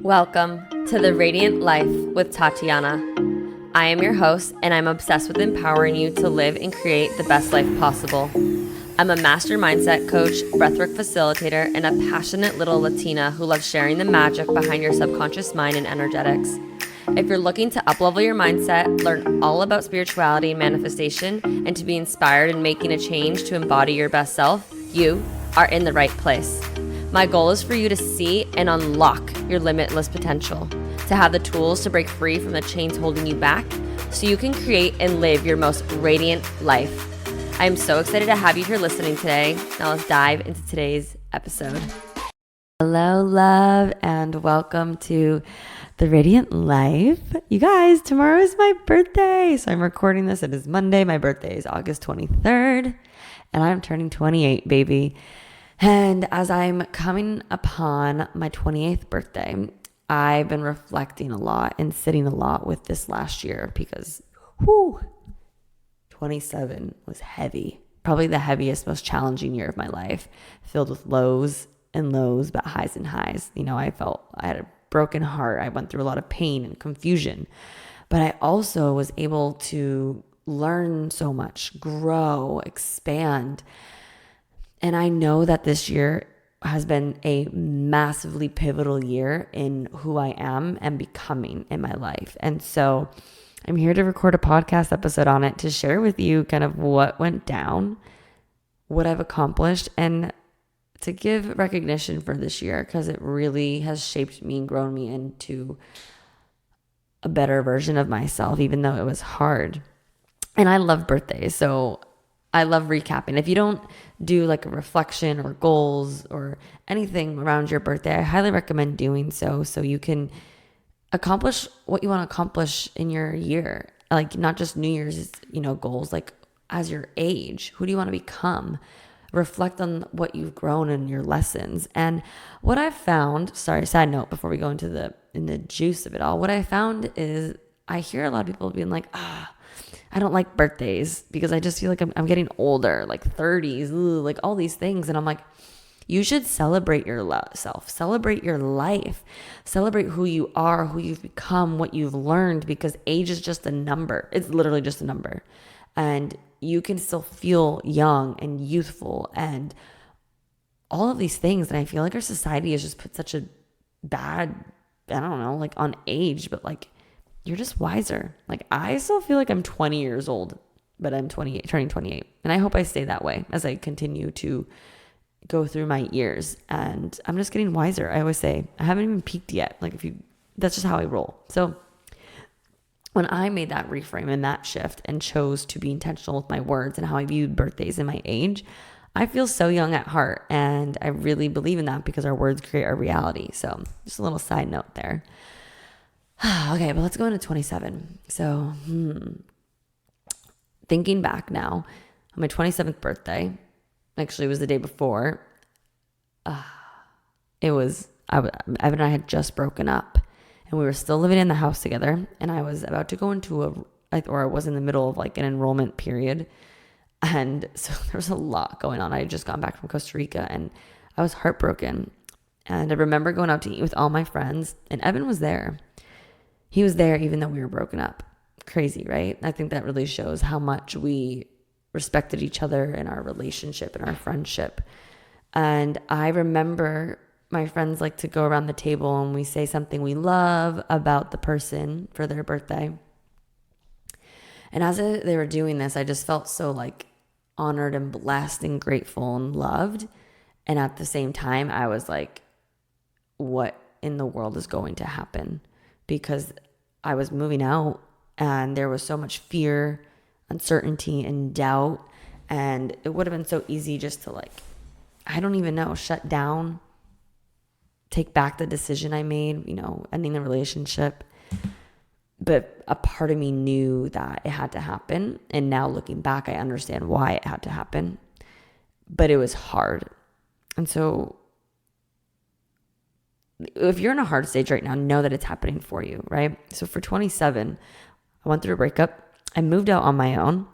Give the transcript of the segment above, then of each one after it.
Welcome to the Radiant Life with Tatiana. I am your host, and I'm obsessed with empowering you to live and create the best life possible. I'm a master mindset coach, breathwork facilitator, and a passionate little Latina who loves sharing the magic behind your subconscious mind and energetics. If you're looking to uplevel your mindset, learn all about spirituality and manifestation, and to be inspired in making a change to embody your best self, you are in the right place. My goal is for you to see and unlock your limitless potential, to have the tools to break free from the chains holding you back so you can create and live your most radiant life. I am so excited to have you here listening today. Now let's dive into today's episode. Hello, love, and welcome to the Radiant Life. You guys, tomorrow is my birthday. So I'm recording this. It is Monday. My birthday is August 23rd, and I'm turning 28, baby. And as I'm coming upon my 28th birthday, I've been reflecting a lot and sitting a lot with this last year because 27 was heavy. Probably the heaviest, most challenging year of my life, filled with lows and lows, but highs and highs. You know, I had a broken heart. I went through a lot of pain and confusion, but I also was able to learn so much, grow, expand. And I know that this year has been a massively pivotal year in who I am and becoming in my life. And so I'm here to record a podcast episode on it to share with you kind of what went down, what I've accomplished, and to give recognition for this year because it really has shaped me and grown me into a better version of myself, even though it was hard. And I love birthdays, so I love recapping. If you don't do like a reflection or goals or anything around your birthday, I highly recommend doing so you can accomplish what you want to accomplish in your year. Like not just New Year's, goals, like as your age, who do you want to become? Reflect on what you've grown and your lessons. And what I've found, side note before we go into the juice of it all, what I found is I hear a lot of people being like, I don't like birthdays because I just feel like I'm getting older, like 30s, like all these things. And I'm like, you should celebrate yourself, celebrate your life, celebrate who you are, who you've become, what you've learned, because age is just a number. It's literally just a number. And you can still feel young and youthful and all of these things. And I feel like our society has just put such a bad, I don't know, like on age, but like, you're just wiser. Like I still feel like I'm 20 years old, but I'm 28, turning 28. And I hope I stay that way as I continue to go through my years. And I'm just getting wiser. I always say I haven't even peaked yet. That's just how I roll. So when I made that reframe and that shift and chose to be intentional with my words and how I viewed birthdays and my age, I feel so young at heart. And I really believe in that because our words create our reality. So just a little side note there. Okay, but let's go into 27. So, thinking back now, on my 27th birthday, actually it was the day before, Evan and I had just broken up, and we were still living in the house together, and I was about to go into I was in the middle of like an enrollment period, and so there was a lot going on. I had just gotten back from Costa Rica, and I was heartbroken, and I remember going out to eat with all my friends, and Evan was there. He was there even though we were broken up. Crazy, right? I think that really shows how much we respected each other in our relationship and our friendship. And I remember my friends like to go around the table and we say something we love about the person for their birthday. And as they were doing this, I just felt so like honored and blessed and grateful and loved. And at the same time, I was like, what in the world is going to happen? Because I was moving out and there was so much fear, uncertainty, and doubt. And it would have been so easy just to I don't even know, shut down, take back the decision I made, ending the relationship. But a part of me knew that it had to happen. And now looking back, I understand why it had to happen. But it was hard. And so if you're in a hard stage right now, know that it's happening for you, right? So for 27, I went through a breakup. I moved out on my own.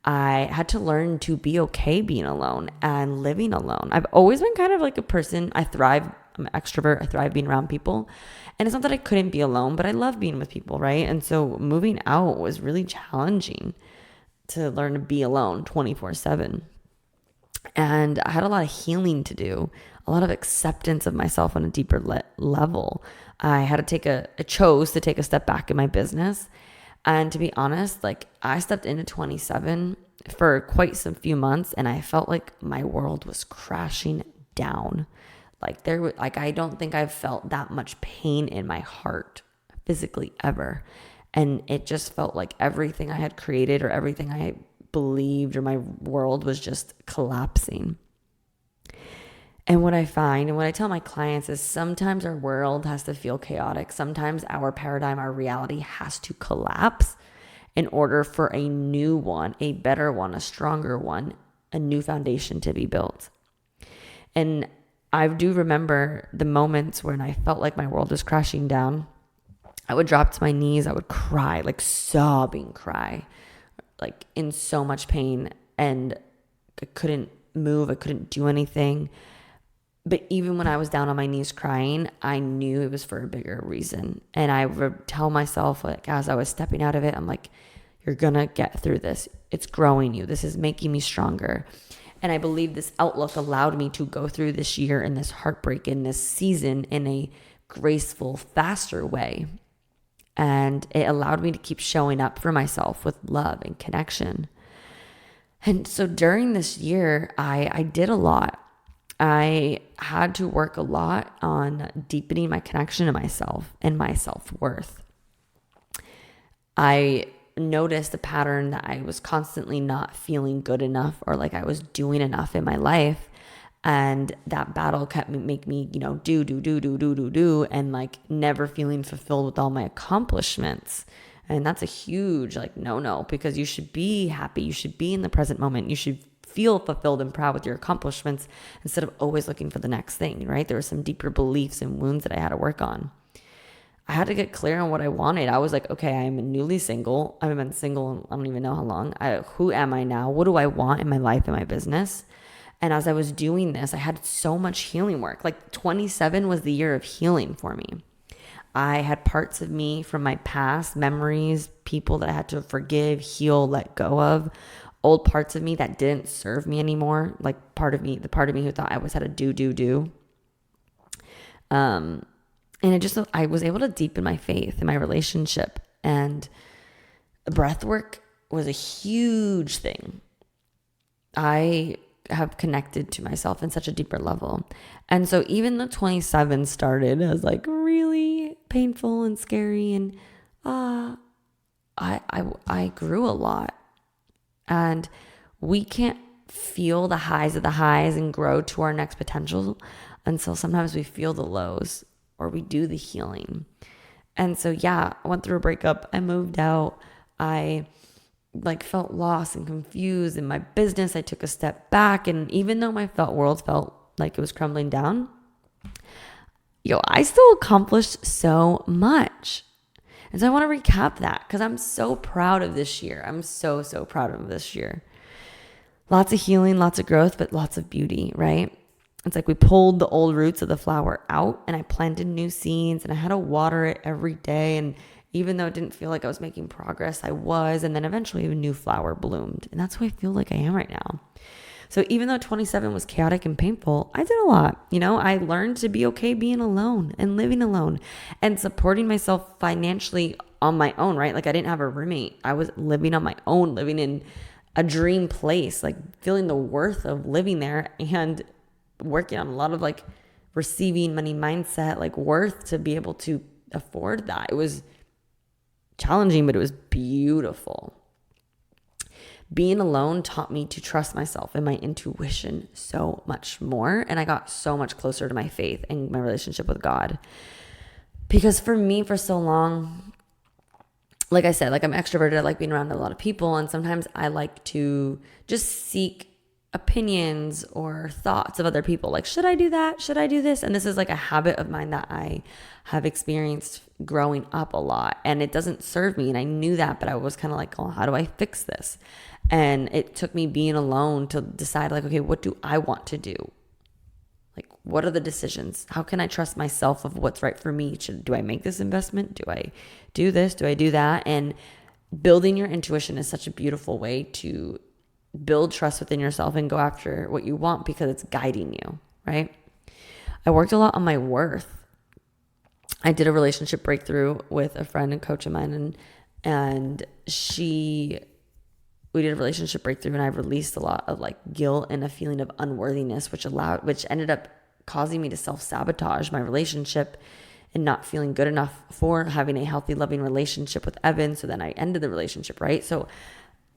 I had to learn to be okay being alone and living alone. I've always been kind of like a person. I thrive I'm an extrovert. I thrive being around people. And it's not that I couldn't be alone, but I love being with people, right? And so moving out was really challenging to learn to be alone 24/7. And I had a lot of healing to do, a lot of acceptance of myself on a deeper level. I had to chose to take a step back in my business. And to be honest, like I stepped into 27 for quite some few months and I felt like my world was crashing down. I don't think I've felt that much pain in my heart physically ever. And it just felt like everything I had created or everything I believed or my world was just collapsing. And what I find and what I tell my clients is sometimes our world has to feel chaotic. Sometimes our paradigm, our reality has to collapse in order for a new one, a better one, a stronger one, a new foundation to be built. And I do remember the moments when I felt like my world was crashing down. I would drop to my knees. I would cry, like sobbing cry, like in so much pain. And I couldn't move. I couldn't do anything. But even when I was down on my knees crying, I knew it was for a bigger reason. And I would tell myself, like, as I was stepping out of it, I'm like, you're going to get through this. It's growing you. This is making me stronger. And I believe this outlook allowed me to go through this year and this heartbreak in this season in a graceful, faster way. And it allowed me to keep showing up for myself with love and connection. And so during this year, I did a lot. I had to work a lot on deepening my connection to myself and my self-worth. I noticed a pattern that I was constantly not feeling good enough or like I was doing enough in my life. And that battle kept making me, do, and like never feeling fulfilled with all my accomplishments. And that's a huge no, because you should be happy. You should be in the present moment. You should feel fulfilled and proud with your accomplishments instead of always looking for the next thing, right? There were some deeper beliefs and wounds that I had to work on. I had to get clear on what I wanted. I was like, okay, I'm newly single. I've been single, I don't even know how long. Who am I now? What do I want in my life and my business? And as I was doing this, I had so much healing work. Like 27 was the year of healing for me. I had parts of me from my past, memories, people that I had to forgive, heal, let go of, old parts of me that didn't serve me anymore. Like the part of me who thought I always had to do. And I was able to deepen my faith in my relationship, and breath work was a huge thing. I have connected to myself in such a deeper level. And so even though 27 started as like really painful and scary, and I grew a lot. And we can't feel the highs of the highs and grow to our next potential until sometimes we feel the lows or we do the healing. And so, yeah, I went through a breakup. I moved out. I felt lost and confused in my business. I took a step back. And even though my world felt like it was crumbling down, I still accomplished so much. And so I want to recap that because I'm so proud of this year. I'm so, so proud of this year. Lots of healing, lots of growth, but lots of beauty, right? It's like we pulled the old roots of the flower out and I planted new seeds and I had to water it every day. And even though it didn't feel like I was making progress, I was. And then eventually a new flower bloomed. And that's what I feel like I am right now. So even though 27 was chaotic and painful, I did a lot. I learned to be okay being alone and living alone and supporting myself financially on my own, right? Like I didn't have a roommate. I was living on my own, living in a dream place, like feeling the worth of living there and working on a lot of like receiving money mindset, like worth to be able to afford that. It was challenging, but it was beautiful. Being alone taught me to trust myself and my intuition so much more. And I got so much closer to my faith and my relationship with God. Because for me, for so long, like I said, like I'm extroverted. I like being around a lot of people. And sometimes I like to just seek opinions or thoughts of other people. Like, should I do that? Should I do this? And this is like a habit of mine that I have experienced growing up a lot. And it doesn't serve me. And I knew that, but I was kind of like, oh, how do I fix this? And it took me being alone to decide like, okay, what do I want to do? Like, What are the decisions? How can I trust myself of what's right for me? Do I make this investment? Do I do this? Do I do that? And building your intuition is such a beautiful way to build trust within yourself and go after what you want because it's guiding you, right? I worked a lot on my worth. I did a relationship breakthrough with a friend and coach of mine, and we did a relationship breakthrough, and I released a lot of like guilt and a feeling of unworthiness, which ended up causing me to self-sabotage my relationship and not feeling good enough for having a healthy, loving relationship with Evan. So then I ended the relationship, right? So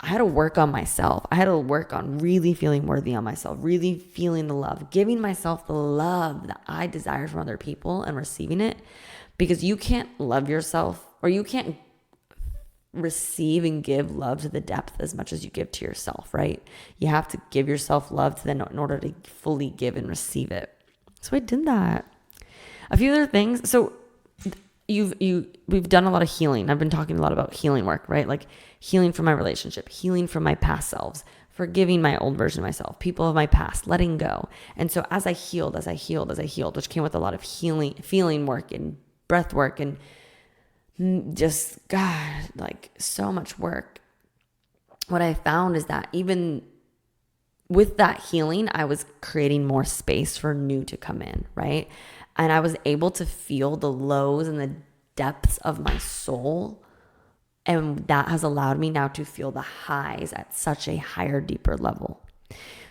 I had to work on myself. I had to work on really feeling worthy on myself, really feeling the love, giving myself the love that I desire from other people and receiving it, because you can't love yourself, or you can't receive and give love to the depth as much as you give to yourself, right? You have to give yourself love to then in order to fully give and receive it. So I did that. A few other things. So we've done a lot of healing. I've been talking a lot about healing work, right? Like healing from my relationship, healing from my past selves, forgiving my old version of myself, people of my past, letting go. And so as I healed, which came with a lot of feeling work and breath work and just, God, like so much work. What I found is that even with that healing, I was creating more space for new to come in, right? And I was able to feel the lows and the depths of my soul. And that has allowed me now to feel the highs at such a higher, deeper level.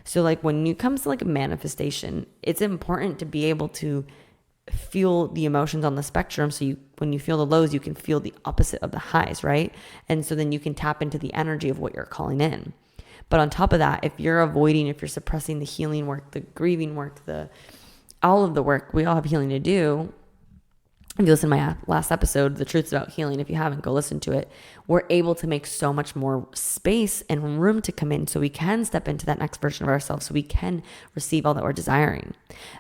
So like when it comes to like manifestation, it's important to be able to feel the emotions on the spectrum. So when you feel the lows, you can feel the opposite of the highs, right? And so then you can tap into the energy of what you're calling in. But on top of that, if you're suppressing the healing work, the grieving work, all of the work, we all have healing to do. If you listen to my last episode, The Truth's About Healing, if you haven't, go listen to it. We're able to make so much more space and room to come in so we can step into that next version of ourselves, so we can receive all that we're desiring.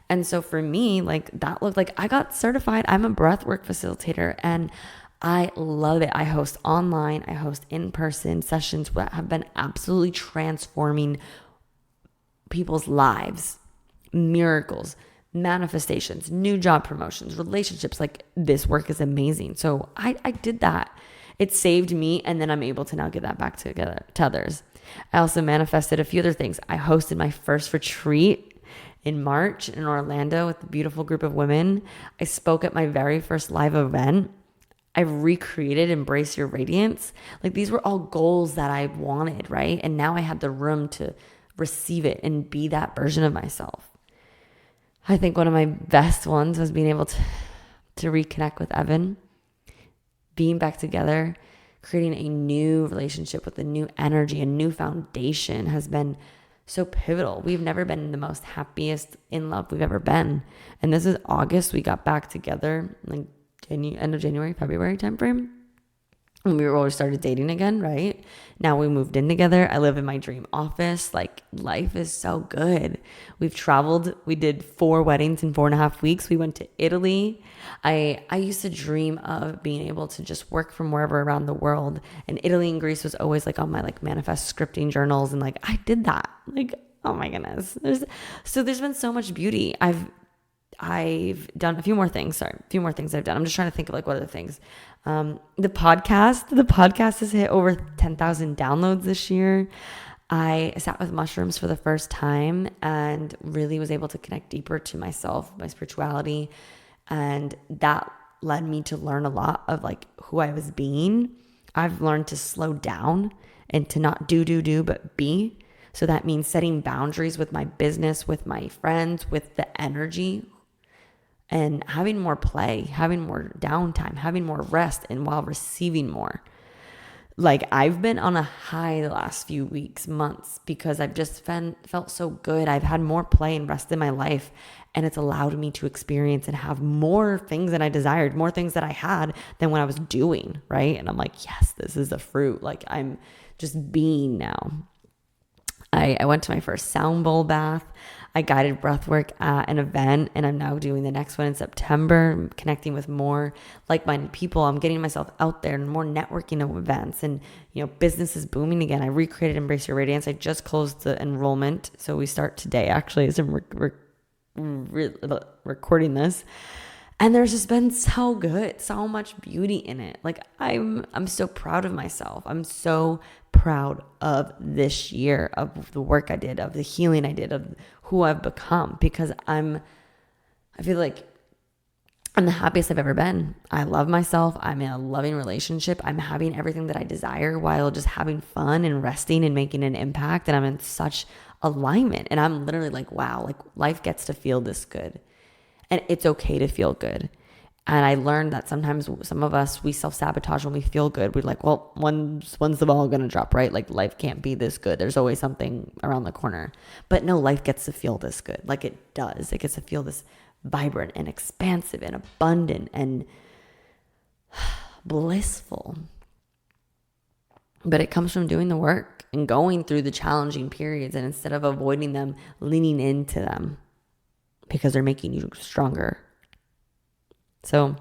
And so for me, like that looked like I got certified. I'm a breathwork facilitator and I love it. I host online, I host in-person sessions that have been absolutely transforming people's lives, miracles, manifestations, new job promotions, relationships. Like this work is amazing. So I did that. It saved me, and then I'm able to now give that back to others. I also manifested a few other things. I hosted my first retreat in March in Orlando with a beautiful group of women. I spoke at my very first live event. I recreated Embrace Your Radiance. Like these were all goals that I wanted, right? And now I had the room to receive it and be that version of myself. I think one of my best ones was being able to reconnect with Evan, being back together, creating a new relationship with a new energy, a new foundation has been so pivotal. We've never been the most happiest in love we've ever been. And this is August. We got back together, like end of January, February timeframe. When we started dating again, right? Now we moved in together. I live in my dream office. Like life is so good. We've traveled. We did 4 weddings in 4.5 weeks. We went to Italy. I used to dream of being able to just work from wherever around the world. And Italy and Greece was always like on my like manifest scripting journals. And like I did that. Like, oh my goodness. There's been so much beauty. I've done a few more things I've done. I'm just trying to think of like what other things. The podcast has hit over 10,000 downloads this year. I sat with mushrooms for the first time and really was able to connect deeper to myself, my spirituality. And that led me to learn a lot of like who I was being. I've learned to slow down and to not do, but be. So that means setting boundaries with my business, with my friends, with the energy, and having more play, having more downtime, having more rest, and while receiving more. Like I've been on a high the last few weeks, months, because I've just felt so good. I've had more play and rest in my life, and it's allowed me to experience and have more things that I desired, more things that I had than what I was doing, right? And I'm like, yes, this is the fruit. Like I'm just being now. I went to my first sound bowl bath. I guided breathwork at an event, and I'm now doing the next one in September. I'm connecting with more like-minded people. I'm getting myself out there and more networking of events, and business is booming again. I recreated Embrace Your Radiance. I just closed the enrollment, so we start today. Actually, as I'm recording this. And there's just been so good, so much beauty in it. Like I'm so proud of myself. I'm so proud of this year, of the work I did, of the healing I did, of who I've become, because I feel like I'm the happiest I've ever been. I love myself. I'm in a loving relationship. I'm having everything that I desire while just having fun and resting and making an impact. And I'm in such alignment. And I'm literally like, wow, like life gets to feel this good. And it's okay to feel good. And I learned that sometimes some of us, we self-sabotage when we feel good. We're like, well, when's the ball going to drop, right? Like life can't be this good. There's always something around the corner. But no, life gets to feel this good. Like it does. It gets to feel this vibrant and expansive and abundant and blissful. But it comes from doing the work and going through the challenging periods, and instead of avoiding them, leaning into them because they're making you stronger. So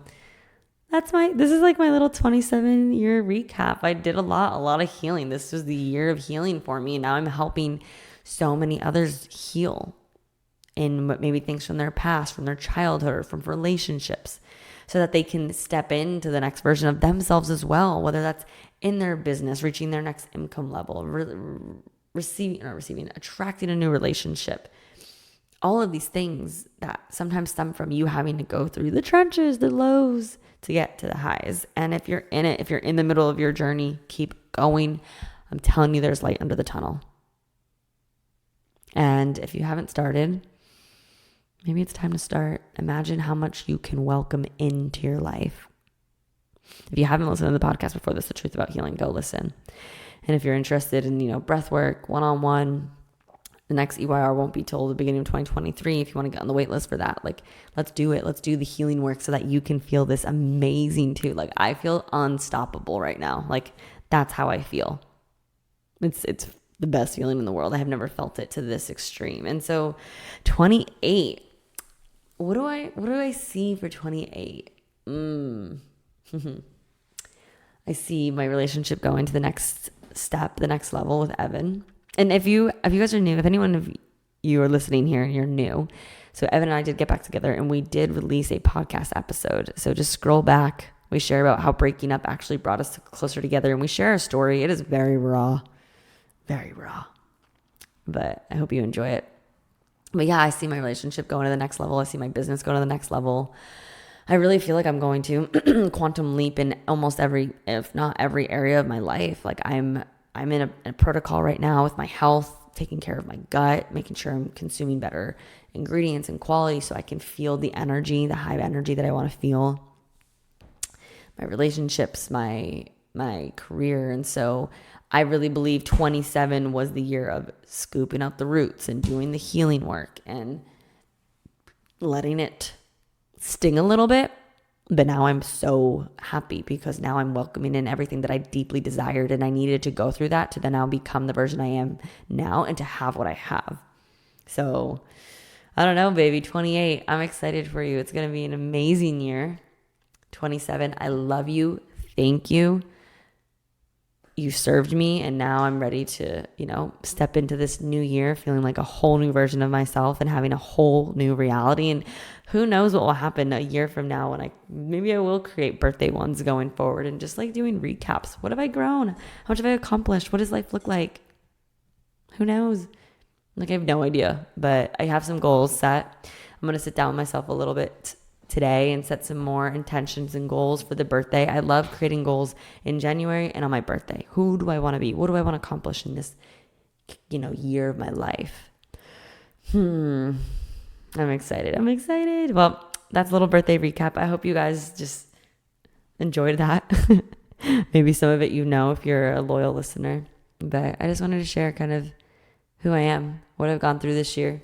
this is like my little 27-year recap. I did a lot of healing. This was the year of healing for me. Now I'm helping so many others heal in maybe things from their past, from their childhood, or from relationships, so that they can step into the next version of themselves as well, whether that's in their business, reaching their next income level, attracting a new relationship. All of these things that sometimes stem from you having to go through the trenches, the lows, to get to the highs. And if you're in it, if you're in the middle of your journey, keep going. I'm telling you, there's light under the tunnel. And if you haven't started, maybe it's time to start. Imagine how much you can welcome into your life. If you haven't listened to the podcast before, This is the Truth About Healing, go listen. And if you're interested in, breath work, one-on-one, the next EYR won't be till the beginning of 2023. If you want to get on the wait list for that, like, let's do it. Let's do the healing work so that you can feel this amazing too. Like, I feel unstoppable right now. Like, that's how I feel. It's the best feeling in the world. I have never felt it to this extreme. And so 28, what do I see for 28? I see my relationship going to the next step, the next level with Evan. And if you guys are new, if anyone of you are listening here and you're new, so Evan and I did get back together and we did release a podcast episode. So just scroll back. We share about how breaking up actually brought us closer together, and we share a story. It is very raw, but I hope you enjoy it. But yeah, I see my relationship going to the next level. I see my business going to the next level. I really feel like I'm going to quantum leap in almost every, if not every area of my life. Like I'm in a protocol right now with my health, taking care of my gut, making sure I'm consuming better ingredients and quality so I can feel the energy, the high energy that I want to feel. My relationships, my career. And so I really believe 27 was the year of scooping out the roots and doing the healing work and letting it sting a little bit. But now I'm so happy because now I'm welcoming in everything that I deeply desired, and I needed to go through that to then now become the version I am now and to have what I have. So I don't know, baby, 28. I'm excited for you. It's going to be an amazing year. 27. I love you. Thank you. You served me, and now I'm ready to, step into this new year feeling like a whole new version of myself and having a whole new reality. And who knows what will happen a year from now when maybe I will create birthday ones going forward and just like doing recaps. What have I grown? How much have I accomplished? What does life look like? Who knows? Like, I have no idea, but I have some goals set. I'm going to sit down with myself a little bit today and set some more intentions and goals for the birthday. I love creating goals in January and on my birthday. Who do I want to be? What do I want to accomplish in this, year of my life? I'm excited. Well, that's a little birthday recap. I hope you guys just enjoyed that. Maybe some of it if you're a loyal listener. But I just wanted to share kind of who I am, what I've gone through this year,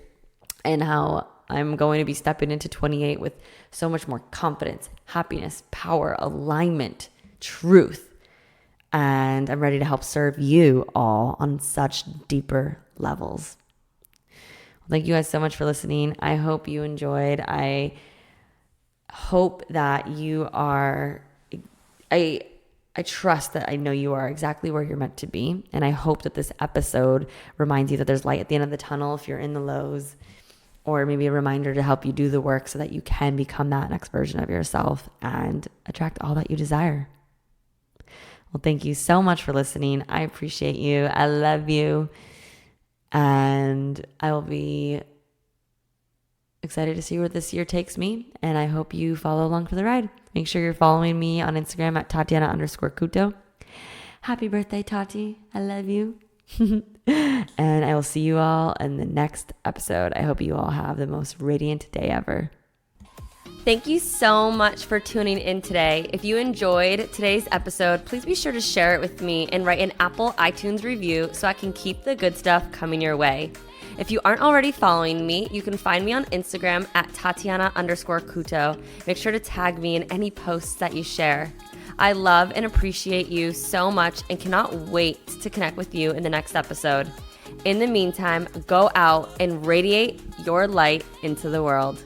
and how I'm going to be stepping into 28 with so much more confidence, happiness, power, alignment, truth. And I'm ready to help serve you all on such deeper levels. Well, thank you guys so much for listening. I hope you enjoyed. I hope that you are, I trust that I know you are exactly where you're meant to be. And I hope that this episode reminds you that there's light at the end of the tunnel if you're in the lows. or maybe a reminder to help you do the work so that you can become that next version of yourself and attract all that you desire. Well, thank you so much for listening. I appreciate you. I love you. And I will be excited to see where this year takes me. And I hope you follow along for the ride. Make sure you're following me on Instagram at Tatiana_Kuto. Happy birthday, Tati. I love you. And I will see you all in the next episode. I hope you all have the most radiant day ever. Thank you so much for tuning in today. If you enjoyed today's episode, please be sure to share it with me and write an Apple iTunes review so I can keep the good stuff coming your way. If you aren't already following me, you can find me on Instagram at Tatiana_Kuto. Make sure to tag me in any posts that you share. I love and appreciate you so much and cannot wait to connect with you in the next episode. In the meantime, go out and radiate your light into the world.